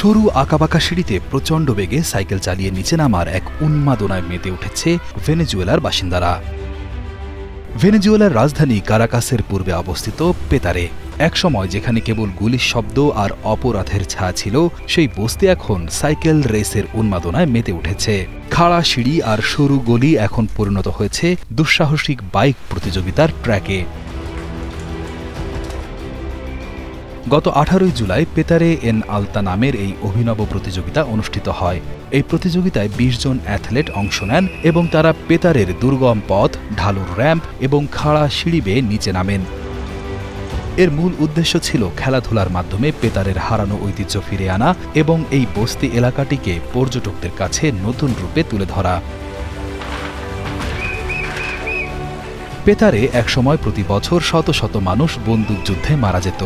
সরু আঁকাবাঁকা সিঁড়িতে প্রচণ্ড বেগে সাইকেল চালিয়ে নিচে নামার এক উন্মাদনায় মেতে উঠেছে ভেনেজুয়েলার বাসিন্দারা। ভেনেজুয়েলার রাজধানী কারাকাসের পূর্বে অবস্থিত পেতারে একসময় যেখানে কেবল গুলির শব্দ আর অপরাধের ছায়া ছিল, সেই বস্তি এখন সাইকেল রেসের উন্মাদনায় মেতে উঠেছে। খাড়া সিঁড়ি আর সরু গলি এখন পরিণত হয়েছে দুঃসাহসিক বাইক প্রতিযোগিতার ট্র্যাকে। গত 18 জুলাই পেতারে এন আলতা নামের এই অভিনব প্রতিযোগিতা অনুষ্ঠিত হয়। এই প্রতিযোগিতায় 20 জন অ্যাথলেট অংশ নেন এবং তারা পেতারের দুর্গম পথ, ঢালুর র্যাম্প এবং খাড়া সিঁড়ি বেয়ে নিচে নামেন। এর মূল উদ্দেশ্য ছিল খেলাধুলার মাধ্যমে পেতারের হারানো ঐতিহ্য ফিরে আনা এবং এই বস্তি এলাকাটিকে পর্যটকদের কাছে নতুন রূপে তুলে ধরা। পেতারে একসময় প্রতি বছর শত শত মানুষ বন্দুকযুদ্ধে মারা যেত।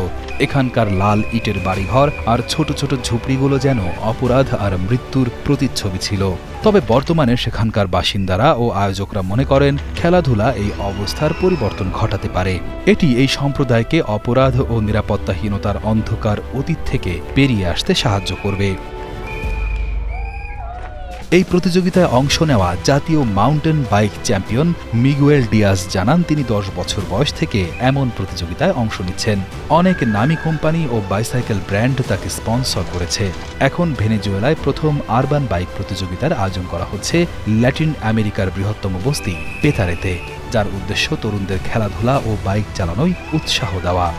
এখানকার লাল ইটের বাড়িঘর আর ছোট ছোট ঝুপড়িগুলো যেন অপরাধ আর মৃত্যুর প্রতিচ্ছবি ছিল। তবে বর্তমানে সেখানকার বাসিন্দারা ও আয়োজকরা মনে করেন খেলাধুলা এই অবস্থার পরিবর্তন ঘটাতে পারে। এটি এই সম্প্রদায়কে অপরাধ ও নিরাপত্তাহীনতার অন্ধকার অতীত থেকে বেরিয়ে আসতে সাহায্য করবে। এই প্রতিযোগিতায় অংশ নেওয়া জাতীয় mountain bike champion Miguel Diaz জানান, তিনি 10 বছর বয়স থেকে এমন প্রতিযোগিতায় অংশ নিচ্ছেন। অনেক নামী কোম্পানি ও বাইসাইকেল ব্র্যান্ড তাকে স্পন্সর করেছে। এখন ভেনেজুয়েলায় প্রথম আরবান বাইক প্রতিযোগিতার আয়োজন করা হচ্ছে ল্যাটিন আমেরিকার বৃহত্তম বস্তি পেতারেতে, যার উদ্দেশ্য তরুণদের খেলাধুলা ও বাইক চালানোয় উৎসাহ দেওয়া।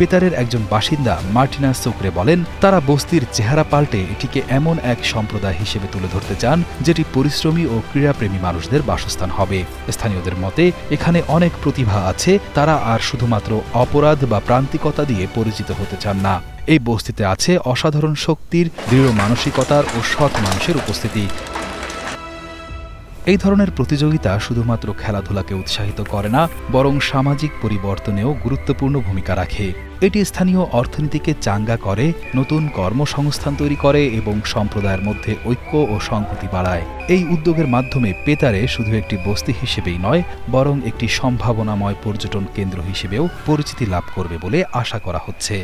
পেতারের একজন বাসিন্দা মার্টিনা সুক্রে বলেন, তারা বস্তির চেহারা পাল্টে এটিকে এমন এক সম্প্রদায় হিসেবে তুলে ধরতে চান যেটি পরিশ্রমী ও ক্রীড়াপ্রেমী মানুষদের বাসস্থান হবে। স্থানীয়দের মতে এখানে অনেক প্রতিভা আছে, তারা আর শুধুমাত্র অপরাধ বা প্রান্তিকতা দিয়ে পরিচিত হতে চান না। এই বস্তিতে আছে অসাধারণ শক্তির, দৃঢ় মানসিকতার ও সৎ মানুষের উপস্থিতি। এই ধরনের প্রতিযোগিতা শুধুমাত্র খেলাধুলাকে উৎসাহিত করে না, বরং সামাজিক পরিবর্তনেও গুরুত্বপূর্ণ ভূমিকা রাখে। এটি স্থানীয় অর্থনীতিকে চাঙ্গা করে, নতুন কর্মসংস্থান তৈরি করে এবং সম্প্রদায়ের মধ্যে ঐক্য ও সংহতি বাড়ায়। এই উদ্যোগের মাধ্যমে পেতারে শুধু একটি বস্তি হিসেবেই নয়, বরং একটি সম্ভাবনাময় পর্যটন কেন্দ্র হিসেবেও পরিচিতি লাভ করবে বলে আশা করা হচ্ছে।